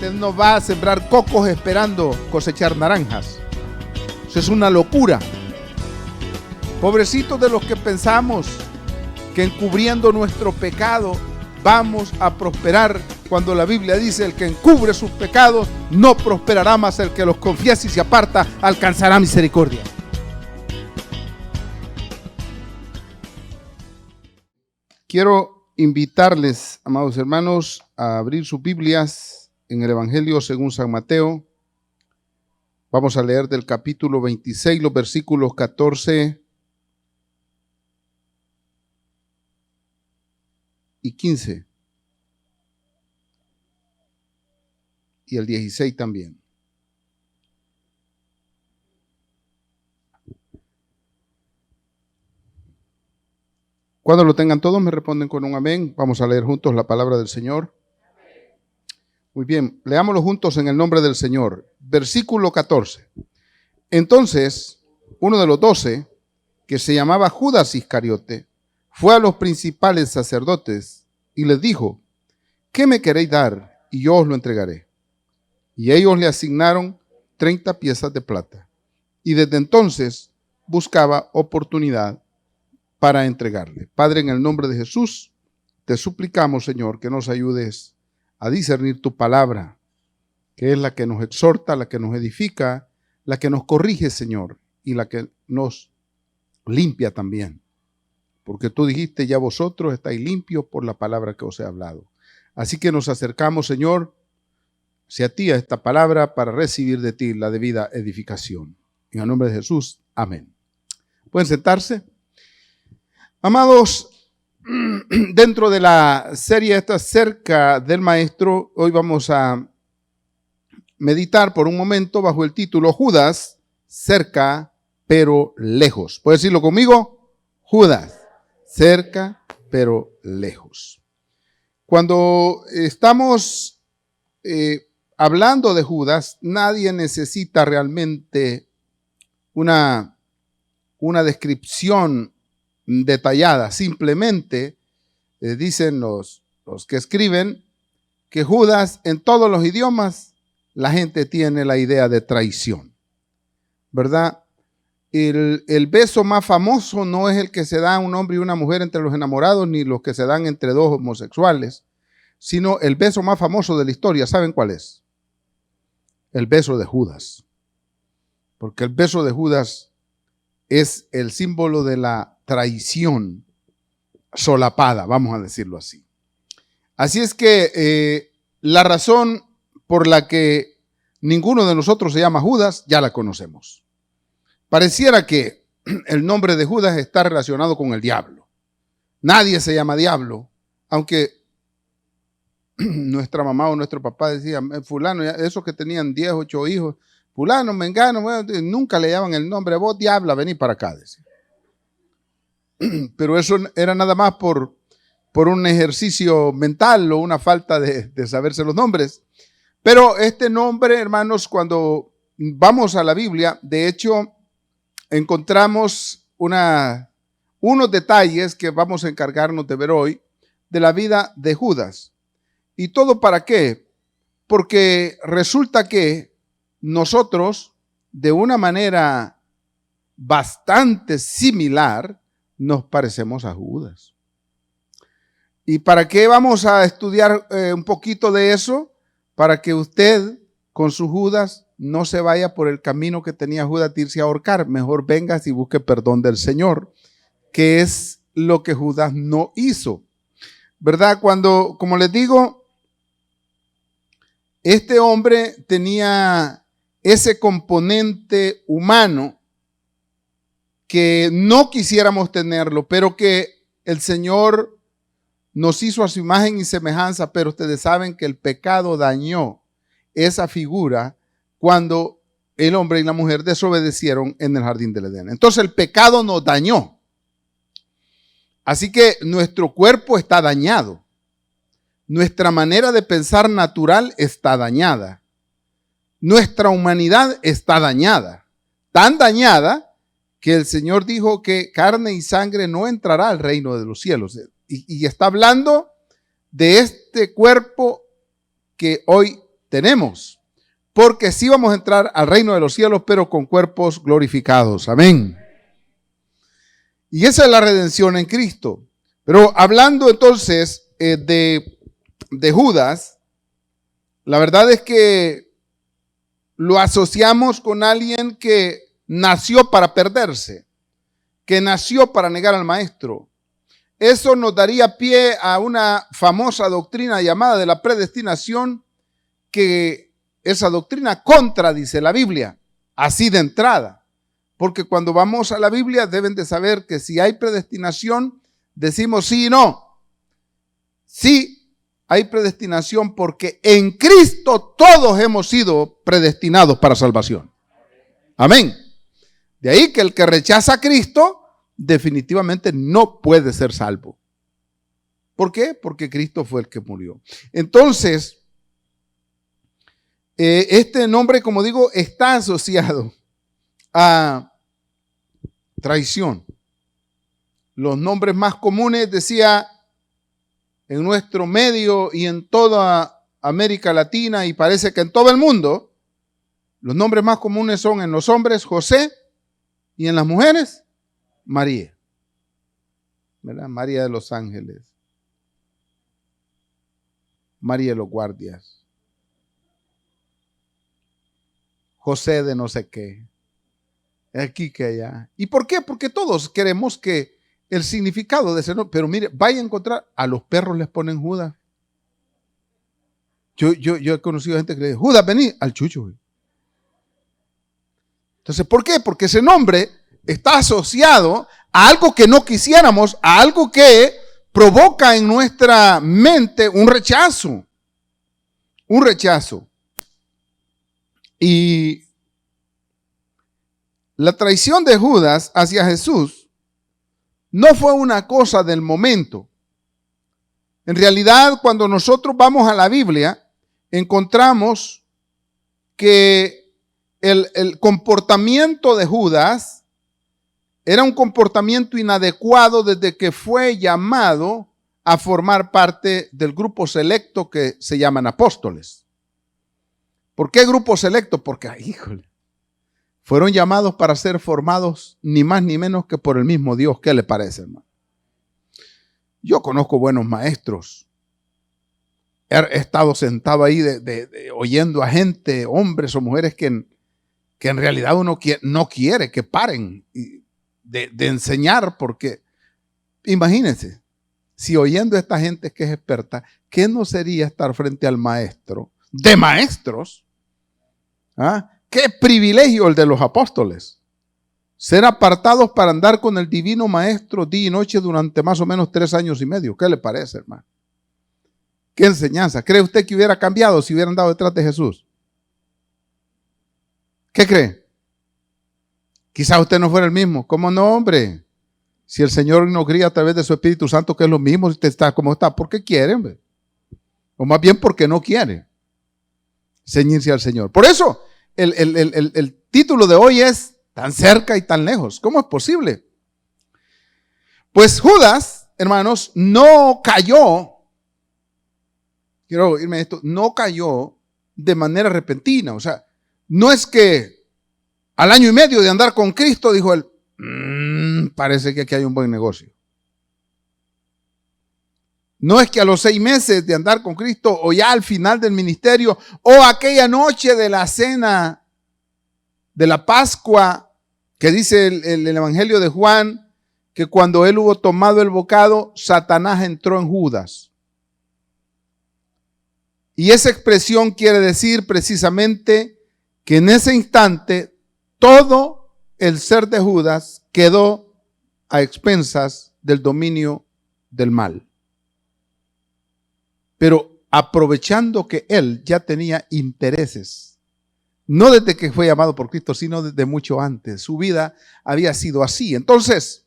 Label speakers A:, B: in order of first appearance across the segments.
A: Usted no va a sembrar cocos esperando cosechar naranjas. Eso es una locura. Pobrecitos de los que pensamos que encubriendo nuestro pecado vamos a prosperar, cuando la Biblia dice: el que encubre sus pecados no prosperará, más el que los confiesa y se aparta alcanzará misericordia. Quiero invitarles, amados hermanos, a abrir sus Biblias en el Evangelio según San Mateo. Vamos a leer del capítulo 26, los versículos 14 y 15. Y el 16 también. Cuando lo tengan todos me responden con un amén. Vamos a leer juntos la palabra del Señor. Muy bien, leámoslo juntos en el nombre del Señor. Versículo 14. Entonces, uno de los 12, que se llamaba Judas Iscariote, fue a los principales sacerdotes y les dijo: ¿qué me queréis dar? Y yo os lo entregaré. Y ellos le asignaron 30 piezas de plata. Y desde entonces buscaba oportunidad para entregarle. Padre, en el nombre de Jesús, te suplicamos, Señor, que nos ayudes a discernir tu palabra, que es la que nos exhorta, la que nos edifica, la que nos corrige, Señor, y la que nos limpia también. Porque tú dijiste: ya vosotros estáis limpios por la palabra que os he hablado. Así que nos acercamos, Señor, hacia ti, a esta palabra, para recibir de ti la debida edificación. En el nombre de Jesús, amén. ¿Pueden sentarse? Amados, dentro de la serie esta cerca del Maestro, hoy vamos a meditar por un momento bajo el título Judas, cerca pero lejos. ¿Puedes decirlo conmigo? Judas, cerca pero lejos. Cuando estamos hablando de Judas, nadie necesita realmente una descripción detallada. Simplemente dicen los que escriben que Judas, en todos los idiomas, la gente tiene la idea de traición, ¿verdad? El beso más famoso no es el que se da a un hombre y una mujer entre los enamorados, ni los que se dan entre dos homosexuales, sino el beso más famoso de la historia. ¿Saben cuál es? El beso de Judas. Porque el beso de Judas es el símbolo de la traición solapada, vamos a decirlo así. Así es que la razón por la que ninguno de nosotros se llama Judas, ya la conocemos. Pareciera que el nombre de Judas está relacionado con el diablo. Nadie se llama diablo, aunque nuestra mamá o nuestro papá decía: fulano, esos que tenían 10, 8 hijos, fulano, mengano, nunca le llaman el nombre: vos diabla, vení para acá, decía. Pero eso era nada más por un ejercicio mental o una falta de saberse los nombres. Pero este nombre, hermanos, cuando vamos a la Biblia, de hecho, encontramos unos detalles que vamos a encargarnos de ver hoy de la vida de Judas. ¿Y todo para qué? Porque resulta que nosotros, de una manera bastante similar, nos parecemos a Judas. ¿Y para qué vamos a estudiar un poquito de eso? Para que usted, con su Judas, no se vaya por el camino que tenía Judas de irse a ahorcar. Mejor venga y busque perdón del Señor, que es lo que Judas no hizo. ¿Verdad? Cuando, como les digo, este hombre tenía ese componente humano que no quisiéramos tenerlo, pero que el Señor nos hizo a su imagen y semejanza. Pero ustedes saben que el pecado dañó esa figura cuando el hombre y la mujer desobedecieron en el jardín del Edén. Entonces el pecado nos dañó. Así que nuestro cuerpo está dañado. Nuestra manera de pensar natural está dañada. Nuestra humanidad está dañada. Tan dañada que el Señor dijo que carne y sangre no entrará al reino de los cielos. Y está hablando de este cuerpo que hoy tenemos, porque sí vamos a entrar al reino de los cielos, pero con cuerpos glorificados. Amén. Y esa es la redención en Cristo. Pero hablando entonces de Judas, la verdad es que lo asociamos con alguien que nació para perderse, que nació para negar al maestro. Eso nos daría pie a una famosa doctrina llamada de la predestinación, que esa doctrina contradice la Biblia, así de entrada. Porque cuando vamos a la Biblia deben de saber que si hay predestinación, decimos sí y no. Sí hay predestinación porque en Cristo todos hemos sido predestinados para salvación. Amén. De ahí que el que rechaza a Cristo definitivamente no puede ser salvo. ¿Por qué? Porque Cristo fue el que murió. Entonces, este nombre, como digo, está asociado a traición. Los nombres más comunes, decía, en nuestro medio y en toda América Latina y parece que en todo el mundo, los nombres más comunes son en los hombres José y en las mujeres María, ¿verdad? María de los Ángeles, María de los Guardias, José de no sé qué, aquí que allá. ¿Y por qué? Porque todos queremos que el significado de ese nombre, pero mire, vaya a encontrar, a los perros les ponen Judas. Yo he conocido gente que le dice, Judas, vení, al chucho. Entonces, ¿por qué? Porque ese nombre está asociado a algo que no quisiéramos, a algo que provoca en nuestra mente un rechazo. Un rechazo. Y la traición de Judas hacia Jesús no fue una cosa del momento. En realidad, cuando nosotros vamos a la Biblia, encontramos que el comportamiento de Judas era un comportamiento inadecuado desde que fue llamado a formar parte del grupo selecto que se llaman apóstoles. ¿Por qué grupo selecto? Porque, híjole, fueron llamados para ser formados ni más ni menos que por el mismo Dios. ¿Qué le parece, hermano? Yo conozco buenos maestros. He estado sentado ahí oyendo a gente, hombres o mujeres que en realidad uno no quiere que paren de enseñar, porque imagínense, si oyendo a esta gente que es experta, ¿qué no sería estar frente al maestro de maestros? ¿Ah? Qué privilegio el de los apóstoles, ser apartados para andar con el divino maestro día y noche durante más o menos 3 años y medio. ¿Qué le parece, hermano? ¿Qué enseñanza? ¿Cree usted que hubiera cambiado si hubiera andado detrás de Jesús? ¿Qué cree? Quizás usted no fuera el mismo. ¿Cómo no, hombre? Si el Señor nos cría a través de su Espíritu Santo, que es lo mismo, si usted está como está, ¿por qué quiere, hombre? O más bien porque no quiere ceñirse al Señor. Por eso, el título de hoy es tan cerca y tan lejos. ¿Cómo es posible? Pues Judas, hermanos, no cayó. Quiero irme a esto. No cayó de manera repentina. O sea, no es que al año y medio de andar con Cristo dijo él, parece que aquí hay un buen negocio. No es que a los 6 meses de andar con Cristo o ya al final del ministerio o aquella noche de la cena de la Pascua, que dice el Evangelio de Juan, que cuando él hubo tomado el bocado, Satanás entró en Judas. Y esa expresión quiere decir precisamente que en ese instante todo el ser de Judas quedó a expensas del dominio del mal. Pero aprovechando que él ya tenía intereses, no desde que fue llamado por Cristo, sino desde mucho antes. Su vida había sido así. Entonces,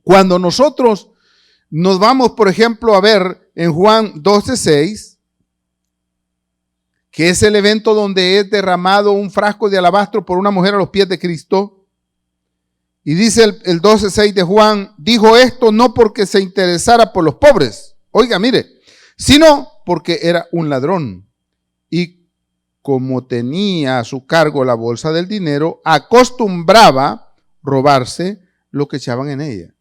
A: cuando nosotros nos vamos, por ejemplo, a ver en Juan 12:6, que es el evento donde es derramado un frasco de alabastro por una mujer a los pies de Cristo. Y dice el 12:6 de Juan, dijo esto no porque se interesara por los pobres, oiga, mire, sino porque era un ladrón y como tenía a su cargo la bolsa del dinero, acostumbraba robarse lo que echaban en ella.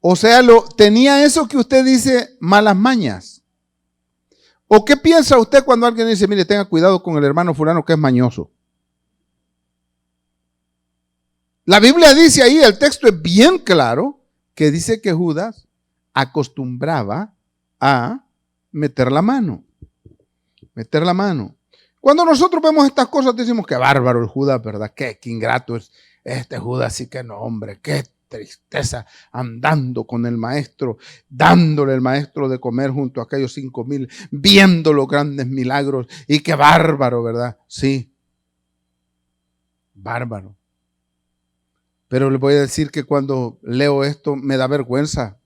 A: O sea, tenía eso que usted dice, malas mañas. ¿O qué piensa usted cuando alguien dice, mire, tenga cuidado con el hermano fulano que es mañoso? La Biblia dice ahí, el texto es bien claro, que dice que Judas acostumbraba a meter la mano. Meter la mano. Cuando nosotros vemos estas cosas, decimos que bárbaro el Judas, ¿verdad? Qué ingrato es este Judas, sí que no, hombre, qué tristeza, andando con el maestro, dándole el maestro de comer junto a aquellos 5,000, viendo los grandes milagros, y qué bárbaro, ¿verdad? Sí, bárbaro. Pero le voy a decir que cuando leo esto me da vergüenza,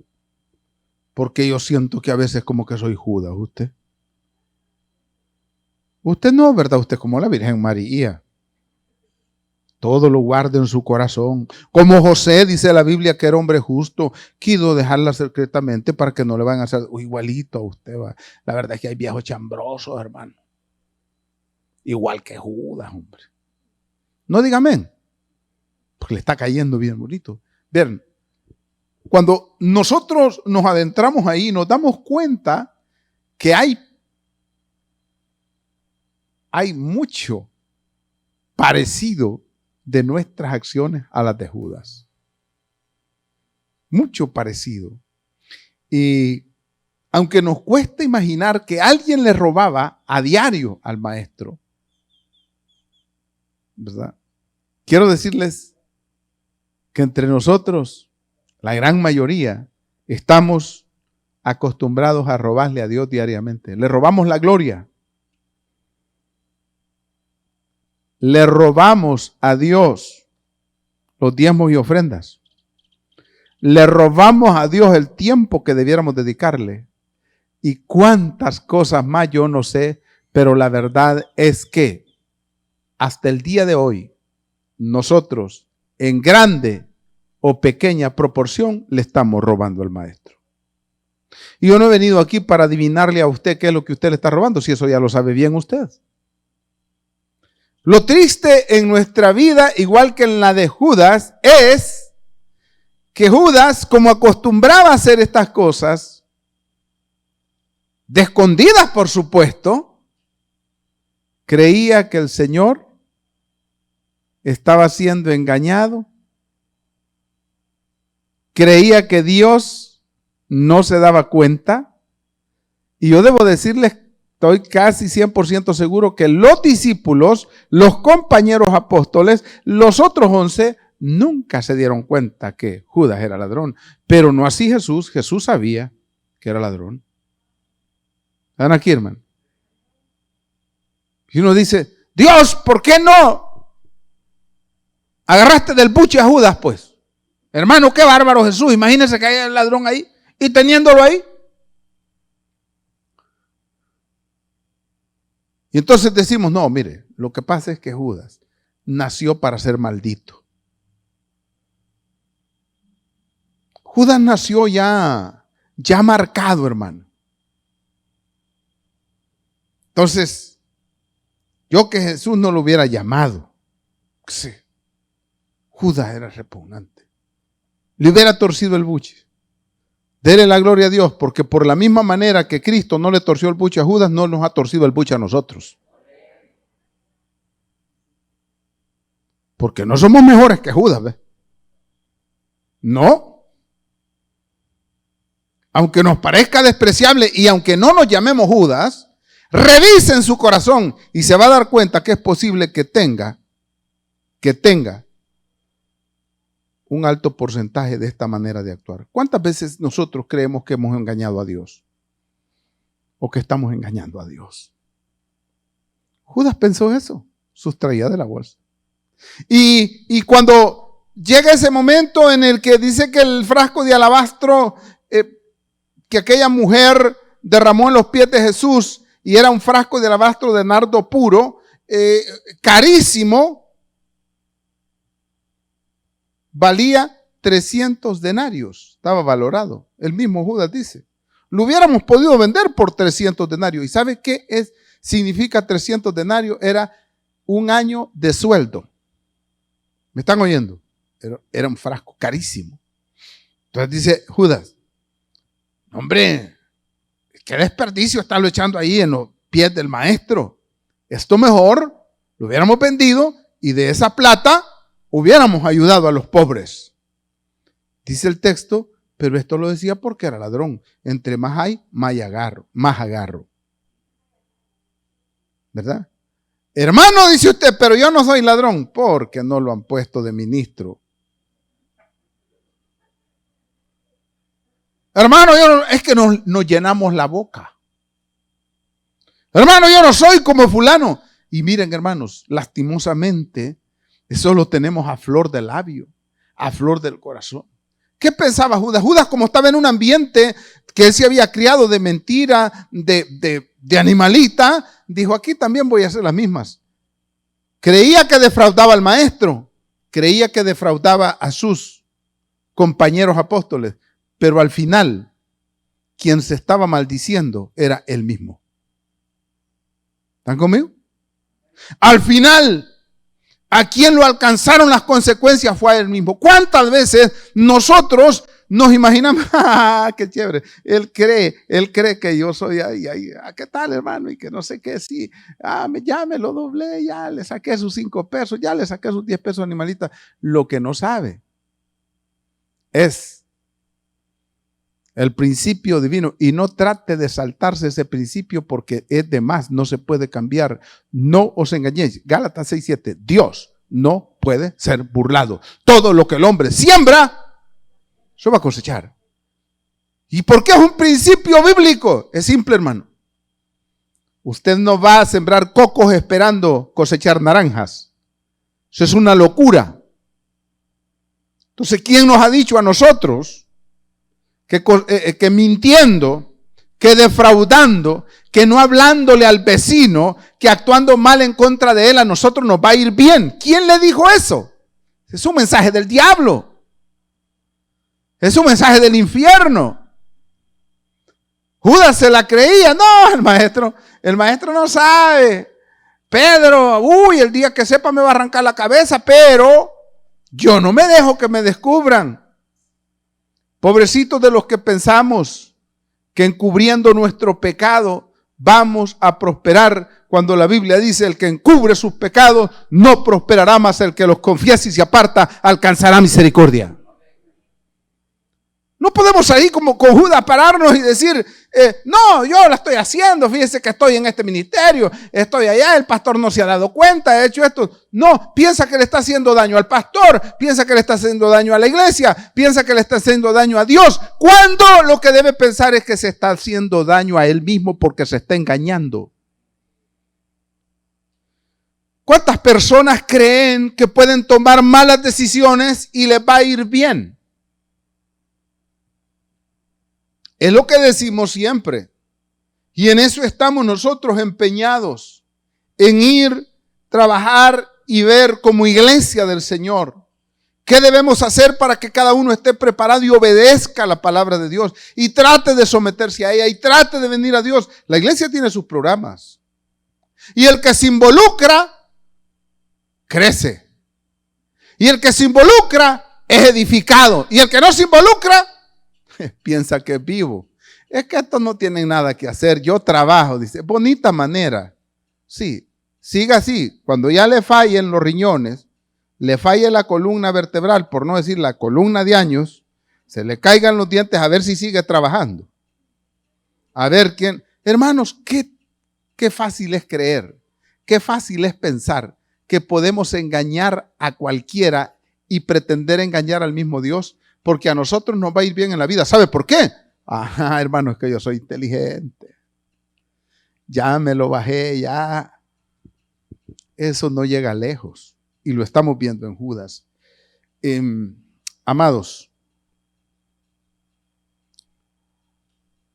A: porque yo siento que a veces como que soy Judas, usted. Usted no, ¿verdad? Usted como la Virgen María. Todo lo guarda en su corazón. Como José, dice la Biblia, que era hombre justo, quiso dejarla secretamente para que no le vayan a hacer igualito a usted. Va. La verdad es que hay viejos chambrosos, hermano. Igual que Judas, hombre. No diga amén, porque le está cayendo bien bonito. Bien, cuando nosotros nos adentramos ahí, nos damos cuenta que hay mucho parecido de nuestras acciones a las de Judas. Mucho parecido. Y aunque nos cuesta imaginar que alguien le robaba a diario al maestro, ¿verdad? Quiero decirles que entre nosotros, la gran mayoría, estamos acostumbrados a robarle a Dios diariamente. Le robamos la gloria. Le robamos a Dios los diezmos y ofrendas. Le robamos a Dios el tiempo que debiéramos dedicarle. Y cuántas cosas más yo no sé, pero la verdad es que hasta el día de hoy, nosotros en grande o pequeña proporción le estamos robando al maestro. Y yo no he venido aquí para adivinarle a usted qué es lo que usted le está robando, si eso ya lo sabe bien usted. Lo triste en nuestra vida, igual que en la de Judas, es que Judas, como acostumbraba a hacer estas cosas, de escondidas por supuesto, creía que el Señor estaba siendo engañado, creía que Dios no se daba cuenta, y yo debo decirles, estoy casi 100% seguro que los discípulos, los compañeros apóstoles, los otros 11, nunca se dieron cuenta que Judas era ladrón. Pero no así Jesús. Jesús sabía que era ladrón. ¿Están aquí, hermano? Y uno dice, Dios, ¿por qué no agarraste del buche a Judas, pues? Hermano, qué bárbaro Jesús. Imagínese que haya el ladrón ahí y teniéndolo ahí. Y entonces decimos, no, mire, lo que pasa es que Judas nació para ser maldito. Judas nació ya marcado, hermano. Entonces, yo que Jesús no lo hubiera llamado, sí, Judas era repugnante. Le hubiera torcido el buche. Dele la gloria a Dios, porque por la misma manera que Cristo no le torció el buche a Judas, no nos ha torcido el buche a nosotros. Porque no somos mejores que Judas, ¿ves? No. Aunque nos parezca despreciable y aunque no nos llamemos Judas, revisen su corazón y se va a dar cuenta que es posible que tenga un alto porcentaje de esta manera de actuar. ¿Cuántas veces nosotros creemos que hemos engañado a Dios? O que estamos engañando a Dios. Judas pensó eso, sustraía de la bolsa. Y cuando llega ese momento en el que dice que el frasco de alabastro que aquella mujer derramó en los pies de Jesús, y era un frasco de alabastro de nardo puro, carísimo, valía 300 denarios, estaba valorado. El mismo Judas dice, lo hubiéramos podido vender por 300 denarios. ¿Y sabe qué es? significa 300 denarios, era un año de sueldo. ¿Me están oyendo? Era un frasco carísimo. Entonces dice Judas, hombre, qué desperdicio estarlo echando ahí en los pies del maestro. Esto mejor lo hubiéramos vendido y de esa plata hubiéramos ayudado a los pobres. Dice el texto, pero esto lo decía porque era ladrón. Entre más hay, más agarro. ¿Verdad? Hermano, dice usted, pero yo no soy ladrón, porque no lo han puesto de ministro. Hermano, es que nos llenamos la boca. Hermano, yo no soy como fulano. Y miren, hermanos, lastimosamente, eso lo tenemos a flor de labio, a flor del corazón. ¿Qué pensaba Judas? Judas, como estaba en un ambiente que él se había criado de mentira, de animalita, dijo, aquí también voy a hacer las mismas. Creía que defraudaba al maestro, creía que defraudaba a sus compañeros apóstoles, pero al final, quien se estaba maldiciendo era él mismo. ¿Están conmigo? Al final, a quien lo alcanzaron las consecuencias fue a él mismo. ¿Cuántas veces nosotros nos imaginamos, qué chévere, él cree que yo soy ahí, ¿qué tal, hermano? Y que no sé qué, sí, ya me lo doblé, ya le saqué sus 5 pesos, ya le saqué sus 10 pesos animalita. Lo que no sabe es el principio divino, y no trate de saltarse ese principio porque es de más, no se puede cambiar. No os engañéis. Gálatas 6:7, Dios no puede ser burlado. Todo lo que el hombre siembra, eso va a cosechar. ¿Y por qué es un principio bíblico? Es simple, hermano. Usted no va a sembrar cocos esperando cosechar naranjas. Eso es una locura. Entonces, ¿quién nos ha dicho a nosotros que mintiendo, que defraudando, que no hablándole al vecino, que actuando mal en contra de él, a nosotros nos va a ir bien? ¿Quién le dijo eso? Es un mensaje del diablo. Es un mensaje del infierno. Judas se la creía. No, el maestro no sabe. Pedro, el día que sepa me va a arrancar la cabeza, pero yo no me dejo que me descubran. Pobrecitos de los que pensamos que encubriendo nuestro pecado vamos a prosperar, cuando la Biblia dice el que encubre sus pecados no prosperará, más el que los confiese y se aparta alcanzará misericordia. No podemos ahí como con Judas pararnos y decir, no, yo la estoy haciendo, fíjese que estoy en este ministerio, estoy allá, el pastor no se ha dado cuenta, he hecho esto. No, piensa que le está haciendo daño al pastor, piensa que le está haciendo daño a la iglesia, piensa que le está haciendo daño a Dios, cuando lo que debe pensar es que se está haciendo daño a él mismo porque se está engañando. ¿Cuántas personas creen que pueden tomar malas decisiones y les va a ir bien? Es lo que decimos siempre. Y en eso estamos nosotros empeñados, en ir, trabajar y ver como iglesia del Señor qué debemos hacer para que cada uno esté preparado y obedezca la palabra de Dios y trate de someterse a ella y trate de venir a Dios. La iglesia tiene sus programas. Y el que se involucra, crece. Y el que se involucra, es edificado. Y el que no se involucra, piensa que es vivo. Es que estos no tienen nada que hacer. Yo trabajo, dice. Bonita manera. Sí, siga así. Cuando ya le fallen los riñones, le falle la columna vertebral, por no decir la columna de años, se le caigan los dientes, a ver si sigue trabajando. A ver quién. Hermanos, qué fácil es creer. Qué fácil es pensar que podemos engañar a cualquiera y pretender engañar al mismo Dios. Porque a nosotros nos va a ir bien en la vida. ¿Sabe por qué? Hermano, es que yo soy inteligente. Ya me lo bajé, ya. Eso no llega lejos. Y lo estamos viendo en Judas. Amados,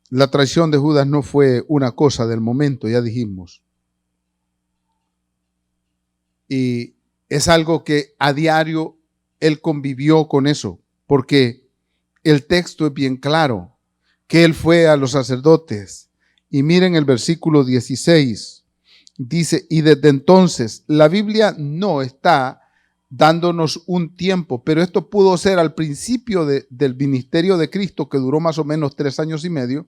A: la traición de Judas no fue una cosa del momento, ya dijimos. Y es algo que a diario él convivió con eso. Porque el texto es bien claro, que él fue a los sacerdotes. Y miren el versículo 16. Dice, y desde entonces, la Biblia no está dándonos un tiempo, pero esto pudo ser al principio del ministerio de Cristo, que duró más o menos 3 años y medio,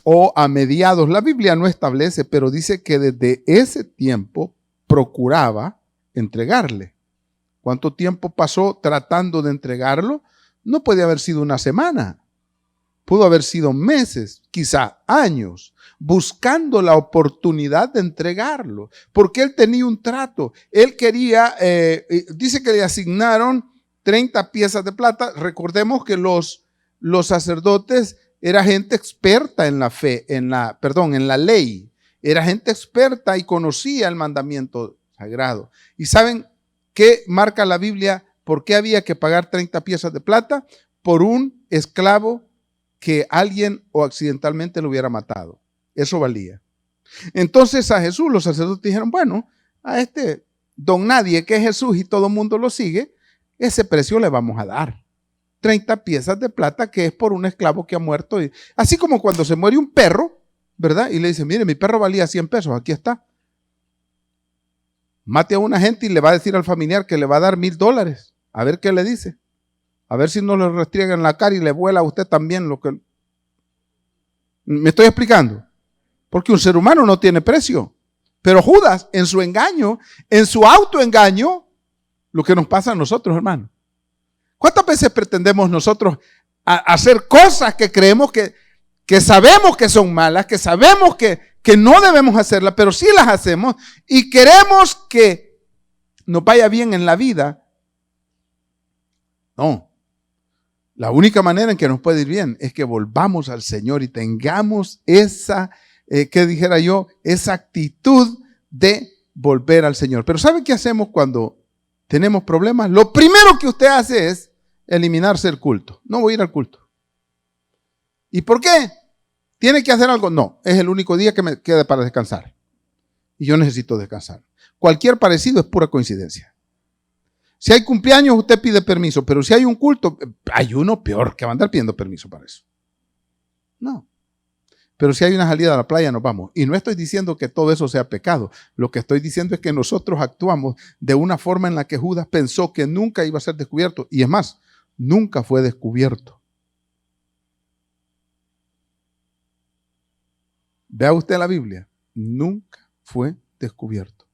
A: o a mediados. La Biblia no establece, pero dice que desde ese tiempo procuraba entregarle. ¿Cuánto tiempo pasó tratando de entregarlo? No puede haber sido una semana. Pudo haber sido meses, quizá años, buscando la oportunidad de entregarlo, porque él tenía un trato. Él quería, dice que le asignaron 30 piezas de plata. Recordemos que los sacerdotes era gente experta en la fe, en la ley. Era gente experta y conocía el mandamiento sagrado. ¿Y saben qué marca la Biblia? ¿Por qué había que pagar 30 piezas de plata? Por un esclavo que alguien o accidentalmente lo hubiera matado. Eso valía. Entonces a Jesús los sacerdotes dijeron, bueno, a este don nadie que es Jesús y todo el mundo lo sigue, ese precio le vamos a dar. 30 piezas de plata, que es por un esclavo que ha muerto. Así como cuando se muere un perro, ¿verdad? Y le dice, mire, mi perro valía 100 pesos, aquí está. Mate a una gente y le va a decir al familiar que le va a dar $1,000. A ver qué le dice. A ver si no le restriega en la cara y le vuela a usted también lo que... ¿Me estoy explicando? Porque un ser humano no tiene precio. Pero Judas, en su engaño, en su autoengaño, lo que nos pasa a nosotros, hermano. ¿Cuántas veces pretendemos nosotros hacer cosas que creemos que sabemos que son malas, que sabemos que no debemos hacerlas, pero sí las hacemos y queremos que nos vaya bien en la vida? No. La única manera en que nos puede ir bien es que volvamos al Señor y tengamos esa, esa actitud de volver al Señor. Pero ¿saben qué hacemos cuando tenemos problemas? Lo primero que usted hace es eliminarse el culto. No voy a ir al culto. ¿Y por qué? ¿Tiene que hacer algo? No, es el único día que me queda para descansar. Y yo necesito descansar. Cualquier parecido es pura coincidencia. Si hay cumpleaños, usted pide permiso, pero si hay un culto, hay uno peor que va a andar pidiendo permiso para eso. No. Pero si hay una salida a la playa, nos vamos. Y no estoy diciendo que todo eso sea pecado. Lo que estoy diciendo es que nosotros actuamos de una forma en la que Judas pensó que nunca iba a ser descubierto. Y es más, nunca fue descubierto. Vea usted la Biblia. Nunca fue descubierto.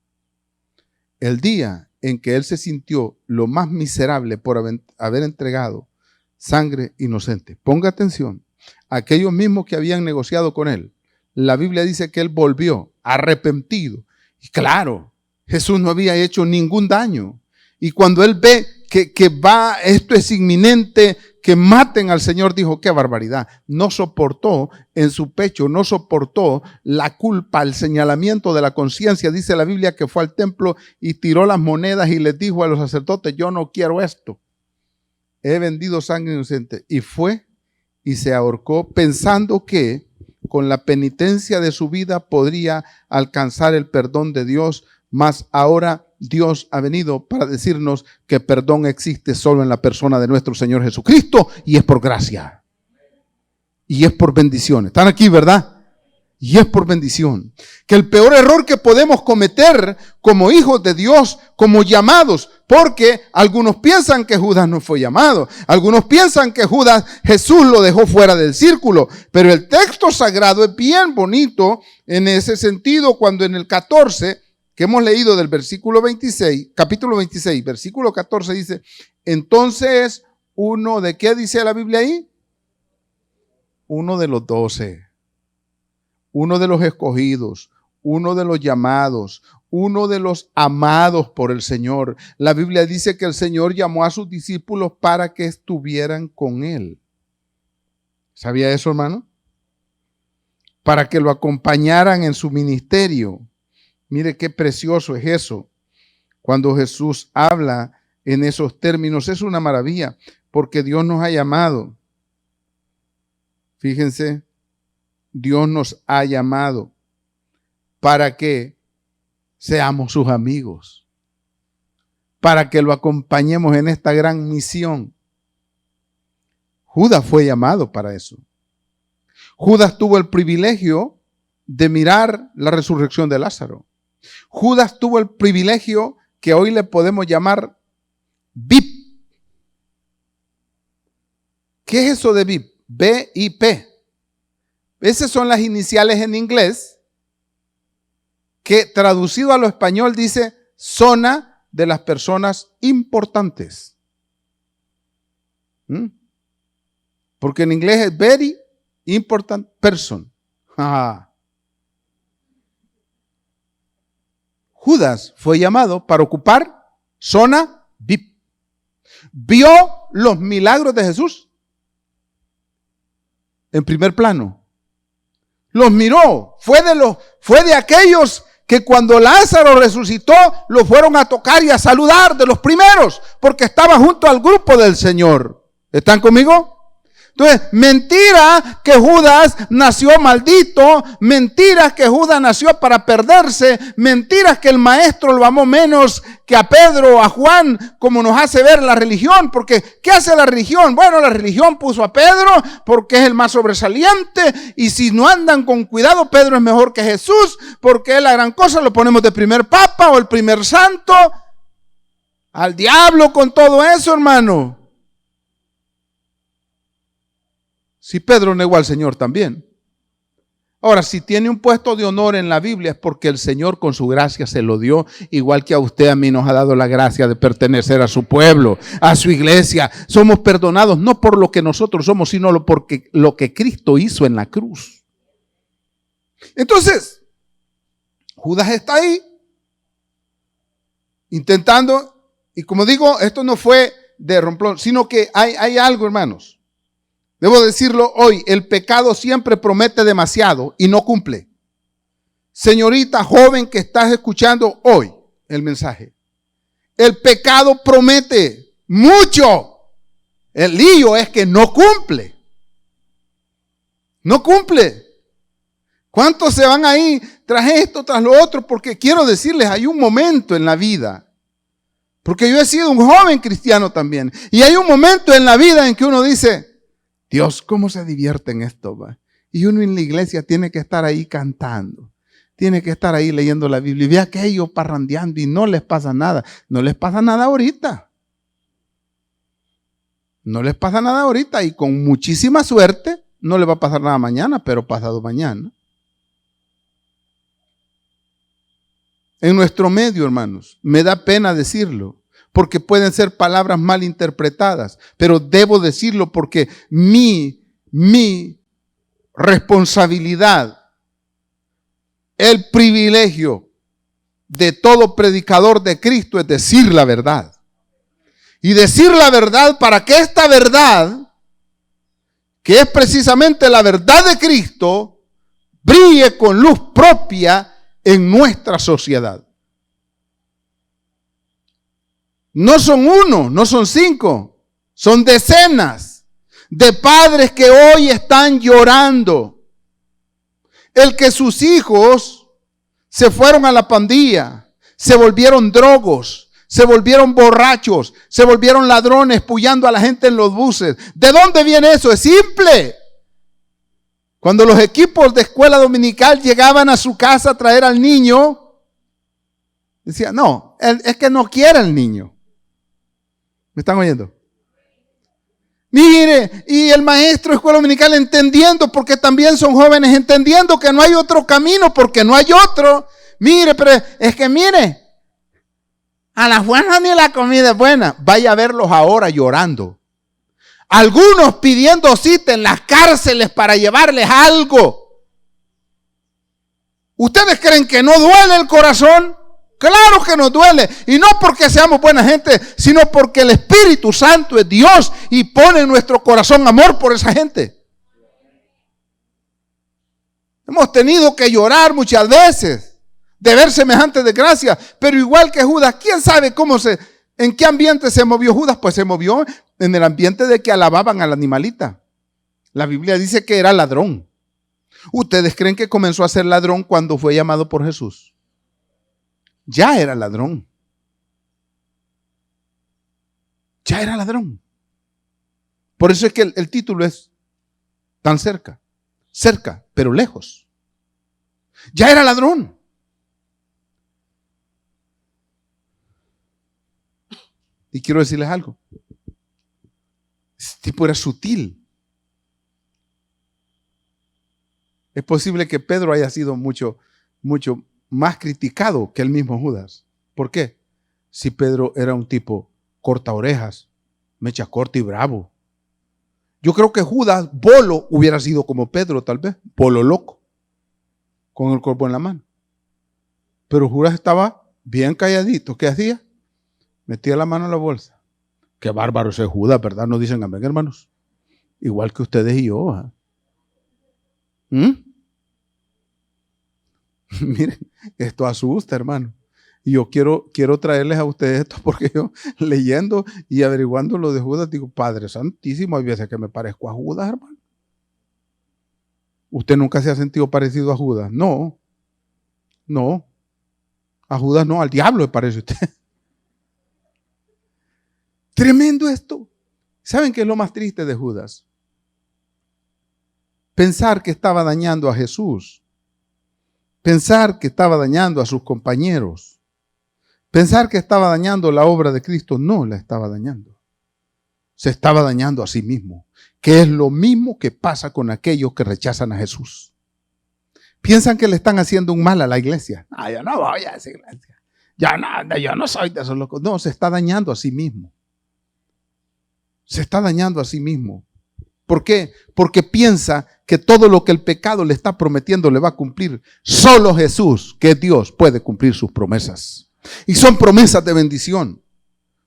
A: El día en que él se sintió lo más miserable por haber entregado sangre inocente. Ponga atención, aquellos mismos que habían negociado con él, la Biblia dice que él volvió arrepentido. Y claro, Jesús no había hecho ningún daño. Y cuando él ve que esto es inminente, que maten al Señor, dijo, qué barbaridad. No soportó en su pecho, no soportó la culpa, el señalamiento de la conciencia. Dice la Biblia que fue al templo y tiró las monedas y les dijo a los sacerdotes, yo no quiero esto. He vendido sangre inocente. Y fue y se ahorcó pensando que con la penitencia de su vida podría alcanzar el perdón de Dios, mas ahora Dios ha venido para decirnos que perdón existe solo en la persona de nuestro Señor Jesucristo y es por gracia. Y es por bendición. ¿Están aquí, verdad? Y es por bendición. Que el peor error que podemos cometer como hijos de Dios, como llamados, porque algunos piensan que Judas no fue llamado. Algunos piensan que Jesús lo dejó fuera del círculo. Pero el texto sagrado es bien bonito en ese sentido cuando en el 14 que hemos leído del versículo 26, capítulo 26, versículo 14 dice, entonces uno de qué dice la Biblia ahí? Uno de los 12, uno de los escogidos, uno de los llamados, uno de los amados por el Señor. La Biblia dice que el Señor llamó a sus discípulos para que estuvieran con Él. ¿Sabía eso, hermano? Para que lo acompañaran en su ministerio. Mire qué precioso es eso. Cuando Jesús habla en esos términos, es una maravilla, porque Dios nos ha llamado. Fíjense, Dios nos ha llamado para que seamos sus amigos, para que lo acompañemos en esta gran misión. Judas fue llamado para eso. Judas tuvo el privilegio de mirar la resurrección de Lázaro. Judas tuvo el privilegio que hoy le podemos llamar VIP. ¿Qué es eso de VIP? VIP. Esas son las iniciales en inglés que traducido a lo español dice zona de las personas importantes. Porque en inglés es very important person. Judas fue llamado para ocupar zona VIP. Vio los milagros de Jesús en primer plano. Los miró. Fue de aquellos que cuando Lázaro resucitó, lo fueron a tocar y a saludar, de los primeros, porque estaba junto al grupo del Señor. ¿Están conmigo? Entonces, mentira que Judas nació maldito, mentiras que Judas nació para perderse, mentiras que el maestro lo amó menos que a Pedro o a Juan, como nos hace ver la religión. Porque, ¿qué hace la religión? Bueno, la religión puso a Pedro porque es el más sobresaliente, y si no andan con cuidado, Pedro es mejor que Jesús, porque es la gran cosa, lo ponemos de primer papa o el primer santo. Al diablo con todo eso, hermano. Si Pedro negó al Señor también. Ahora, si tiene un puesto de honor en la Biblia es porque el Señor con su gracia se lo dio, igual que a usted, a mí nos ha dado la gracia de pertenecer a su pueblo, a su iglesia. Somos perdonados no por lo que nosotros somos, sino porque lo que Cristo hizo en la cruz. Entonces, Judas está ahí intentando, y como digo, esto no fue de romplón, sino que hay algo, hermanos. Debo decirlo hoy, el pecado siempre promete demasiado y no cumple. Señorita joven que estás escuchando hoy el mensaje, el pecado promete mucho. El lío es que no cumple. No cumple. ¿Cuántos se van ahí tras esto, tras lo otro? Porque quiero decirles, hay un momento en la vida. Porque yo he sido un joven cristiano también. Y hay un momento en la vida en que uno dice, Dios, ¿cómo se divierte en esto? ¿Va? Y uno en la iglesia tiene que estar ahí cantando. Tiene que estar ahí leyendo la Biblia. Y ve a aquellos parrandeando y no les pasa nada. No les pasa nada ahorita. No les pasa nada ahorita. Y con muchísima suerte no les va a pasar nada mañana, pero pasado mañana. En nuestro medio, hermanos, me da pena decirlo, porque pueden ser palabras mal interpretadas, pero debo decirlo porque mi responsabilidad, el privilegio de todo predicador de Cristo es decir la verdad. Y decir la verdad para que esta verdad, que es precisamente la verdad de Cristo, brille con luz propia en nuestra sociedad. No son uno, no son 5, son decenas de padres que hoy están llorando. El que sus hijos se fueron a la pandilla, se volvieron drogos, se volvieron borrachos, se volvieron ladrones, pullando a la gente en los buses. ¿De dónde viene eso? Es simple. Cuando los equipos de escuela dominical llegaban a su casa a traer al niño, decían, no, es que no quiere el niño. ¿Me están oyendo? Mire, y el maestro de escuela dominical entendiendo, porque también son jóvenes, entendiendo que no hay otro camino, porque no hay otro. Mire, pero es que mire, a las buenas ni la comida es buena. Vaya a verlos ahora llorando. Algunos pidiendo cita en las cárceles para llevarles algo. ¿Ustedes creen que no duele el corazón? Claro que nos duele, y no porque seamos buena gente, sino porque el Espíritu Santo es Dios y pone en nuestro corazón amor por esa gente. Hemos tenido que llorar muchas veces de ver semejante desgracia, pero igual que Judas, ¿quién sabe en qué ambiente se movió Judas? Pues se movió en el ambiente de que alababan al animalita. La Biblia dice que era ladrón. ¿Ustedes creen que comenzó a ser ladrón cuando fue llamado por Jesús? Ya era ladrón. Ya era ladrón. Por eso es que el título es tan cerca. Cerca, pero lejos. Ya era ladrón. Y quiero decirles algo. Ese tipo era sutil. Es posible que Pedro haya sido mucho más criticado que el mismo Judas. ¿Por qué? Si Pedro era un tipo corta orejas, mecha corta y bravo. Yo creo que Judas, bolo, hubiera sido como Pedro tal vez, bolo loco, con el cuerpo en la mano. Pero Judas estaba bien calladito. ¿Qué hacía? Metía la mano en la bolsa. Qué bárbaro ese Judas, ¿verdad? No dicen amén, hermanos. Igual que ustedes y yo. Miren, esto asusta, hermano. Y yo quiero traerles a ustedes esto porque yo leyendo y averiguando lo de Judas, digo, Padre Santísimo, hay veces que me parezco a Judas, hermano. ¿Usted nunca se ha sentido parecido a Judas? No. A Judas no, al diablo le parece usted. Tremendo esto. ¿Saben qué es lo más triste de Judas? Pensar que estaba dañando a Jesús. Pensar que estaba dañando a sus compañeros. Pensar que estaba dañando la obra de Cristo. No la estaba dañando. Se estaba dañando a sí mismo. Que es lo mismo que pasa con aquellos que rechazan a Jesús. Piensan que le están haciendo un mal a la iglesia. Yo no voy a esa iglesia. Yo no soy de esos locos. No, se está dañando a sí mismo. Se está dañando a sí mismo. ¿Por qué? Porque piensa que todo lo que el pecado le está prometiendo le va a cumplir. Solo Jesús, que es Dios, puede cumplir sus promesas. Y son promesas de bendición.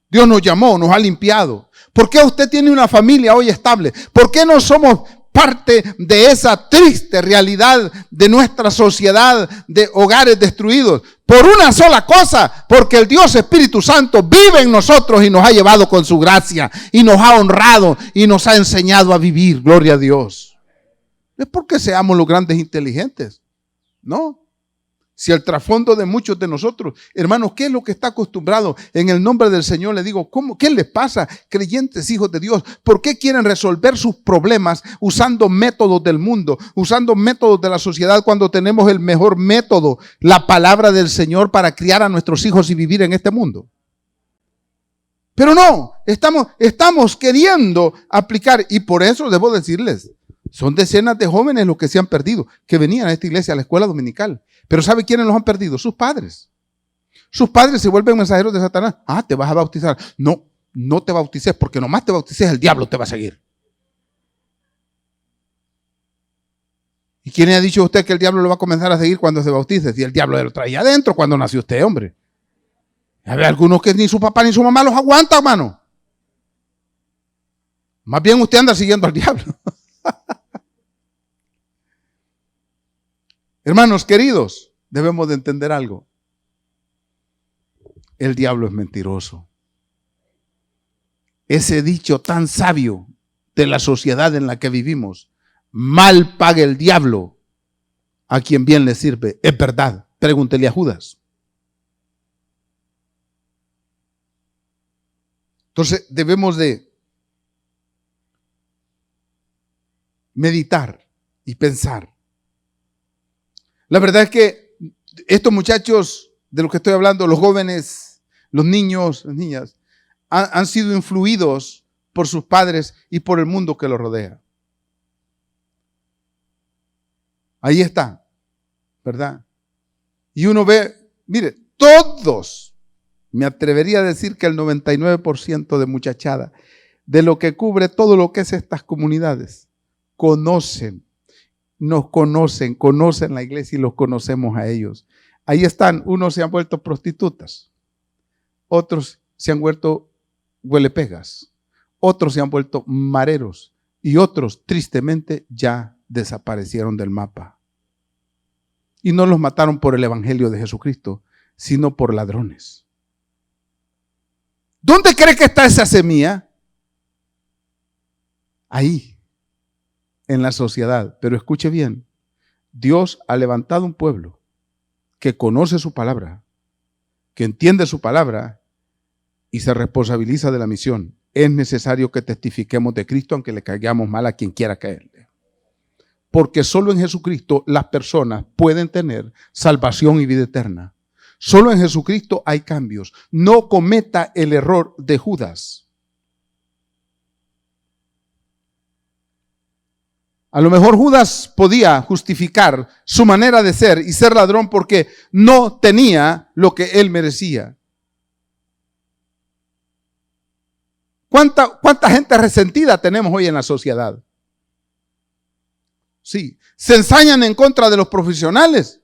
A: Dios nos llamó, nos ha limpiado. ¿Por qué usted tiene una familia hoy estable? ¿Por qué no somos parte de esa triste realidad de nuestra sociedad de hogares destruidos? Por una sola cosa, porque el Dios Espíritu Santo vive en nosotros y nos ha llevado con su gracia y nos ha honrado y nos ha enseñado a vivir. Gloria a Dios. No es porque seamos los grandes inteligentes, no. Si el trasfondo de muchos de nosotros, hermanos, ¿qué es lo que está acostumbrado? En el nombre del Señor le digo, ¿qué les pasa, creyentes hijos de Dios? ¿Por qué quieren resolver sus problemas usando métodos del mundo, usando métodos de la sociedad cuando tenemos el mejor método, la palabra del Señor para criar a nuestros hijos y vivir en este mundo? Pero no, estamos queriendo aplicar, y por eso debo decirles, son decenas de jóvenes los que se han perdido, que venían a esta iglesia, a la escuela dominical. Pero ¿sabe quiénes los han perdido? Sus padres. Sus padres se vuelven mensajeros de Satanás. ¿Te vas a bautizar? No, no te bautices, porque nomás te bautices el diablo te va a seguir. ¿Y quién le ha dicho a usted que el diablo lo va a comenzar a seguir cuando se bautice? Si el diablo lo traía adentro cuando nació usted, hombre. Hay algunos que ni su papá ni su mamá los aguantan, hermano. Más bien usted anda siguiendo al diablo. Hermanos queridos, debemos de entender algo. El diablo es mentiroso. Ese dicho tan sabio de la sociedad en la que vivimos, mal paga el diablo a quien bien le sirve, es verdad. Pregúntele a Judas. Entonces debemos de meditar y pensar. La verdad es que estos muchachos de los que estoy hablando, los jóvenes, los niños, las niñas, han sido influidos por sus padres y por el mundo que los rodea. Ahí está, ¿verdad? Y uno ve, mire, todos, me atrevería a decir que el 99% de muchachada, de lo que cubre todo lo que es estas comunidades, nos conocen la iglesia y los conocemos a ellos. Ahí están, unos se han vuelto prostitutas, otros se han vuelto huelepegas, otros se han vuelto mareros y otros tristemente ya desaparecieron del mapa. Y no los mataron por el evangelio de Jesucristo, sino por ladrones. ¿Dónde cree que está esa semilla? Ahí. En la sociedad. Pero escuche bien, Dios ha levantado un pueblo que conoce su palabra, que entiende su palabra y se responsabiliza de la misión. Es necesario que testifiquemos de Cristo aunque le caigamos mal a quien quiera caerle. Porque solo en Jesucristo las personas pueden tener salvación y vida eterna. Solo en Jesucristo hay cambios. No cometa el error de Judas. A lo mejor Judas podía justificar su manera de ser y ser ladrón porque no tenía lo que él merecía. ¿Cuánta gente resentida tenemos hoy en la sociedad? Sí, se ensañan en contra de los profesionales.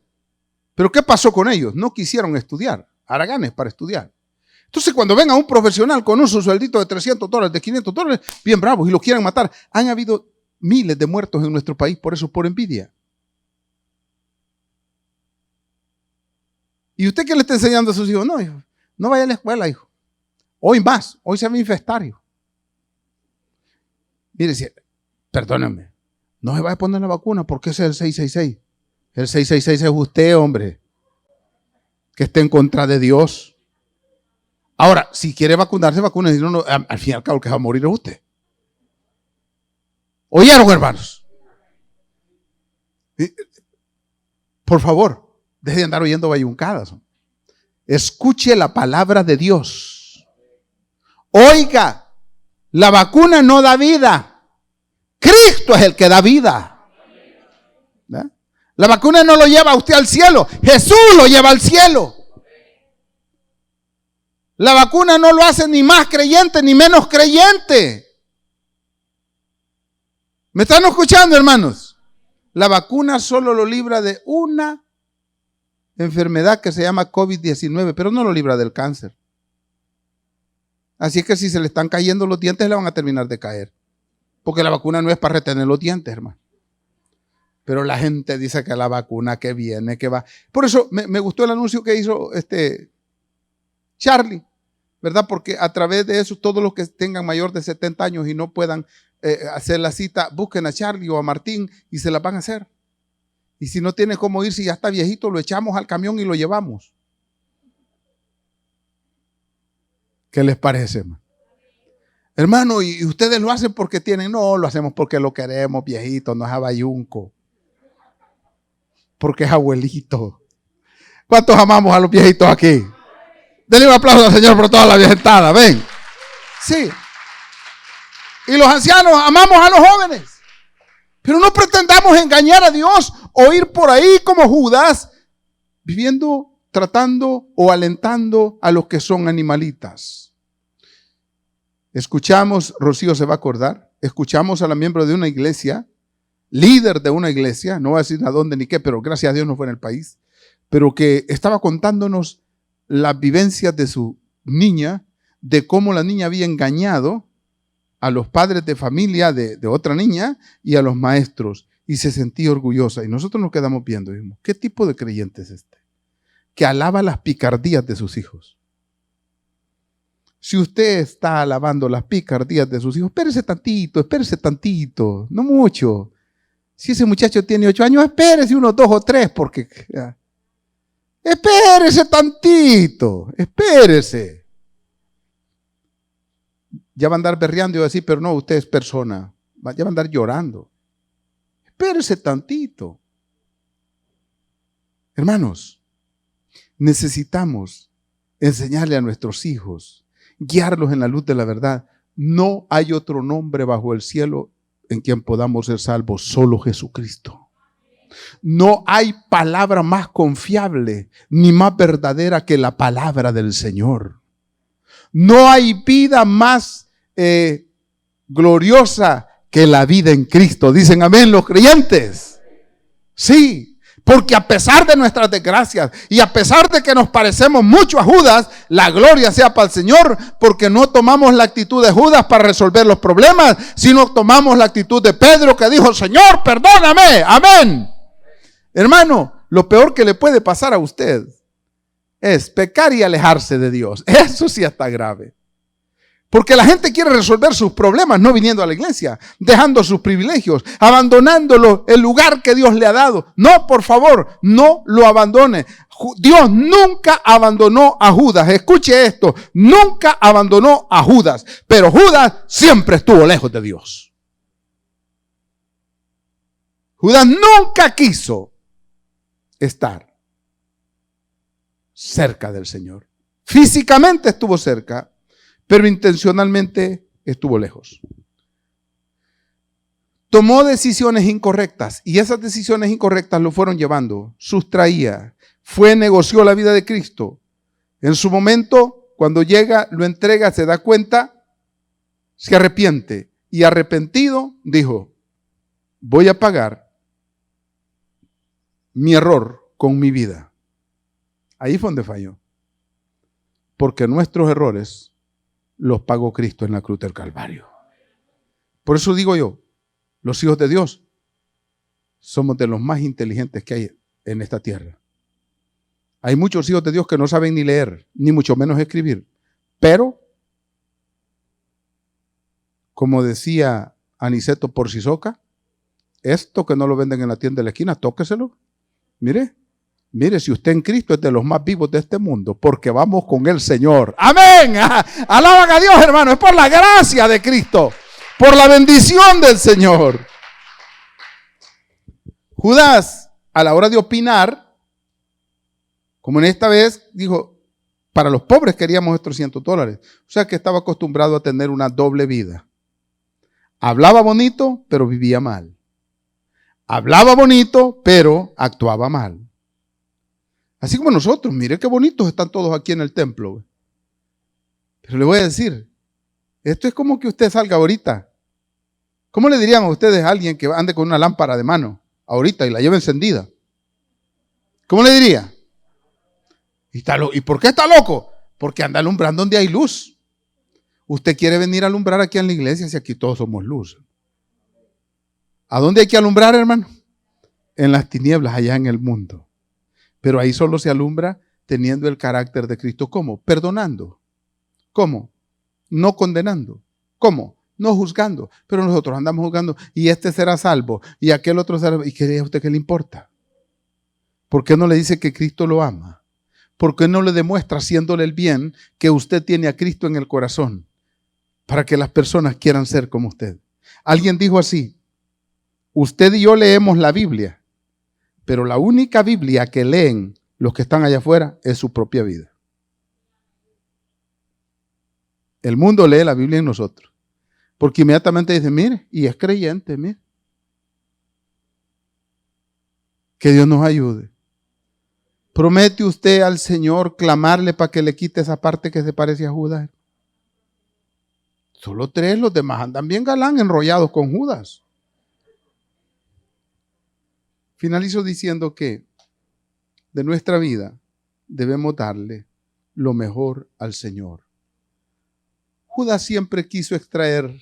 A: Pero ¿qué pasó con ellos? No quisieron estudiar, haraganes para estudiar. Entonces cuando venga un profesional con un sueldito de $300, de $500, bien bravos y los quieren matar. Han habido miles de muertos en nuestro país por eso, por envidia. ¿Y usted qué le está enseñando a sus hijos? No, hijo, no vaya a la escuela, hijo. Hoy más, hoy se va a infestar, hijo. Mire, perdónenme, no se vaya a poner la vacuna porque ese es el 666. El 666 es usted, hombre, que esté en contra de Dios. Ahora, si quiere vacunarse, vacune. Si no, al fin y al cabo, el que va a morir es usted. ¿Oyeron, hermanos? Por favor, deje de andar oyendo bayuncadas. Escuche la palabra de Dios. Oiga, la vacuna no da vida. Cristo es el que da vida. ¿Verdad? La vacuna no lo lleva a usted al cielo. Jesús lo lleva al cielo. La vacuna no lo hace ni más creyente ni menos creyente. ¿Me están escuchando, hermanos? La vacuna solo lo libra de una enfermedad que se llama COVID-19, pero no lo libra del cáncer. Así que si se le están cayendo los dientes, le van a terminar de caer. Porque la vacuna no es para retener los dientes, hermano. Pero la gente dice que la vacuna que viene, que va. Por eso me gustó el anuncio que hizo Charlie, ¿verdad? Porque a través de eso, todos los que tengan mayor de 70 años y no puedan hacer la cita, busquen a Charlie o a Martín y se la van a hacer. Y si no tiene cómo ir, si ya está viejito, lo echamos al camión y lo llevamos. ¿Qué les parece, hermano? Hermano, ¿y ustedes lo hacen porque tienen? No, lo hacemos porque lo queremos, viejito, no es abayunco. Porque es abuelito. ¿Cuántos amamos a los viejitos aquí? Denle un aplauso al Señor por toda la viejentada, ven. Sí. Y los ancianos amamos a los jóvenes. Pero no pretendamos engañar a Dios o ir por ahí como Judas, viviendo, tratando o alentando a los que son animalitas. Escuchamos, Rocío se va a acordar, escuchamos a la miembro de una iglesia, líder de una iglesia, no voy a decir a dónde ni qué, pero gracias a Dios no fue en el país, pero que estaba contándonos las vivencias de su niña, de cómo la niña había engañado a los padres de familia de otra niña y a los maestros, y se sentía orgullosa. Y nosotros nos quedamos viendo, dijimos, ¿qué tipo de creyente es este? Que alaba las picardías de sus hijos. Si usted está alabando las picardías de sus hijos, espérese tantito, no mucho. Si ese muchacho tiene 8 años, espérese unos 2 o 3, porque espérese tantito, espérese. Ya va a andar berreando y va a decir, pero no, usted es persona. Ya va a andar llorando. Espérese tantito. Hermanos, necesitamos enseñarle a nuestros hijos, guiarlos en la luz de la verdad. No hay otro nombre bajo el cielo en quien podamos ser salvos, solo Jesucristo. No hay palabra más confiable ni más verdadera que la palabra del Señor. No hay vida más gloriosa que la vida en Cristo. Dicen amén los creyentes. Sí, porque a pesar de nuestras desgracias y a pesar de que nos parecemos mucho a Judas, la gloria sea para el Señor, porque no tomamos la actitud de Judas para resolver los problemas, sino tomamos la actitud de Pedro, que dijo, Señor, perdóname, amén. Hermano, lo peor que le puede pasar a usted es pecar y alejarse de Dios. Eso sí está grave. Porque la gente quiere resolver sus problemas no viniendo a la iglesia, dejando sus privilegios, abandonándolo, el lugar que Dios le ha dado. No, por favor, no lo abandone. Dios nunca abandonó a Judas. Escuche esto, nunca abandonó a Judas, pero Judas siempre estuvo lejos de Dios. Judas nunca quiso estar. cerca del Señor. Físicamente estuvo cerca, pero intencionalmente estuvo lejos. Tomó decisiones incorrectas y esas decisiones incorrectas lo fueron llevando, sustraía, negoció la vida de Cristo. En su momento, cuando llega, lo entrega, se da cuenta, se arrepiente y arrepentido dijo, voy a pagar mi error con mi vida. Ahí fue donde falló. Porque nuestros errores los pagó Cristo en la cruz del Calvario. Por eso digo yo, los hijos de Dios somos de los más inteligentes que hay en esta tierra. Hay muchos hijos de Dios que no saben ni leer, ni mucho menos escribir. Pero, como decía Aniceto Porcisoca, esto que no lo venden en la tienda de la esquina, tóqueselo. Mire, si usted en Cristo es de los más vivos de este mundo, porque vamos con el Señor. ¡Amén! Alaban a Dios, hermano. Es por la gracia de Cristo, por la bendición del Señor. Judas, a la hora de opinar, como en esta vez, dijo, para los pobres queríamos estos $300. O sea que estaba acostumbrado a tener una doble vida. Hablaba bonito, pero vivía mal. Hablaba bonito, pero actuaba mal. Así como nosotros, mire qué bonitos están todos aquí en el templo. Pero le voy a decir, esto es como que usted salga ahorita. ¿Cómo le dirían a ustedes a alguien que ande con una lámpara de mano ahorita y la lleve encendida? ¿Cómo le diría? ¿Y por qué está loco? Porque anda alumbrando donde hay luz. Usted quiere venir a alumbrar aquí en la iglesia si aquí todos somos luz. ¿A dónde hay que alumbrar, hermano? En las tinieblas, allá en el mundo. Pero ahí solo se alumbra teniendo el carácter de Cristo. ¿Cómo? Perdonando. ¿Cómo? No condenando. ¿Cómo? No juzgando. Pero nosotros andamos juzgando y este será salvo y aquel otro será. ¿Y qué a usted qué le importa? ¿Por qué no le dice que Cristo lo ama? ¿Por qué no le demuestra haciéndole el bien que usted tiene a Cristo en el corazón? Para que las personas quieran ser como usted. Alguien dijo así, usted y yo leemos la Biblia, pero la única Biblia que leen los que están allá afuera es su propia vida. El mundo lee la Biblia en nosotros, porque inmediatamente dice, mire, y es creyente, mire. Que Dios nos ayude. ¿Promete usted al Señor clamarle para que le quite esa parte que se parece a Judas? Solo 3, los demás andan bien galán, enrollados con Judas. Finalizo diciendo que de nuestra vida debemos darle lo mejor al Señor. Judas siempre quiso extraer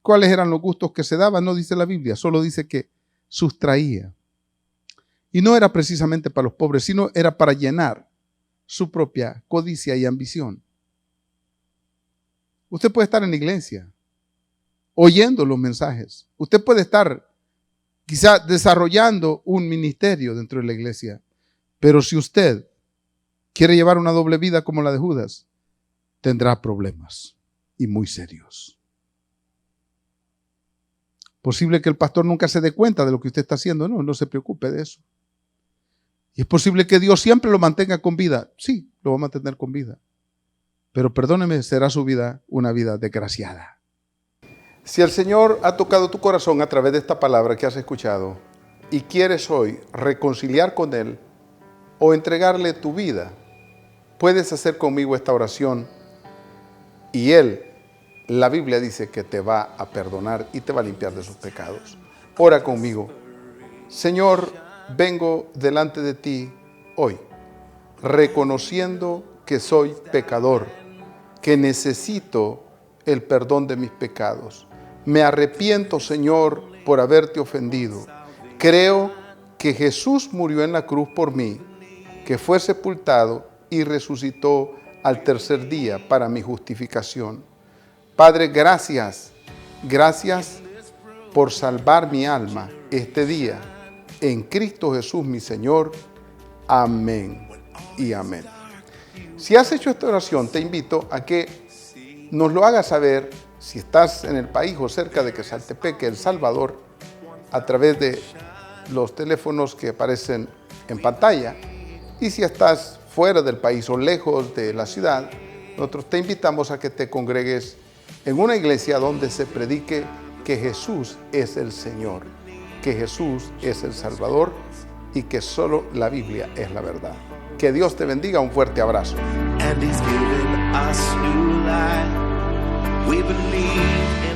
A: cuáles eran los gustos que se daban, no dice la Biblia, solo dice que sustraía. Y no era precisamente para los pobres, sino era para llenar su propia codicia y ambición. Usted puede estar en la iglesia, oyendo los mensajes. Usted puede estar quizá desarrollando un ministerio dentro de la iglesia. Pero si usted quiere llevar una doble vida como la de Judas, tendrá problemas y muy serios. Posible que el pastor nunca se dé cuenta de lo que usted está haciendo. No se preocupe de eso. Y es posible que Dios siempre lo mantenga con vida. Sí, lo va a mantener con vida. Pero perdóneme, será su vida una vida desgraciada. Si el Señor ha tocado tu corazón a través de esta palabra que has escuchado y quieres hoy reconciliar con Él o entregarle tu vida, puedes hacer conmigo esta oración y Él, la Biblia dice que te va a perdonar y te va a limpiar de sus pecados. Ora conmigo. Señor, vengo delante de ti hoy, reconociendo que soy pecador, que necesito el perdón de mis pecados. Me arrepiento, Señor, por haberte ofendido. Creo que Jesús murió en la cruz por mí, que fue sepultado y resucitó al tercer día para mi justificación. Padre, gracias por salvar mi alma este día. En Cristo Jesús, mi Señor. Amén y amén. Si has hecho esta oración, te invito a que nos lo hagas saber si estás en el país o cerca de Quesaltepeque, El Salvador, a través de los teléfonos que aparecen en pantalla. Y si estás fuera del país o lejos de la ciudad, nosotros te invitamos a que te congregues en una iglesia donde se predique que Jesús es el Señor, que Jesús es el Salvador y que solo la Biblia es la verdad. Que Dios te bendiga, un fuerte abrazo.
B: And he's given us new life. We believe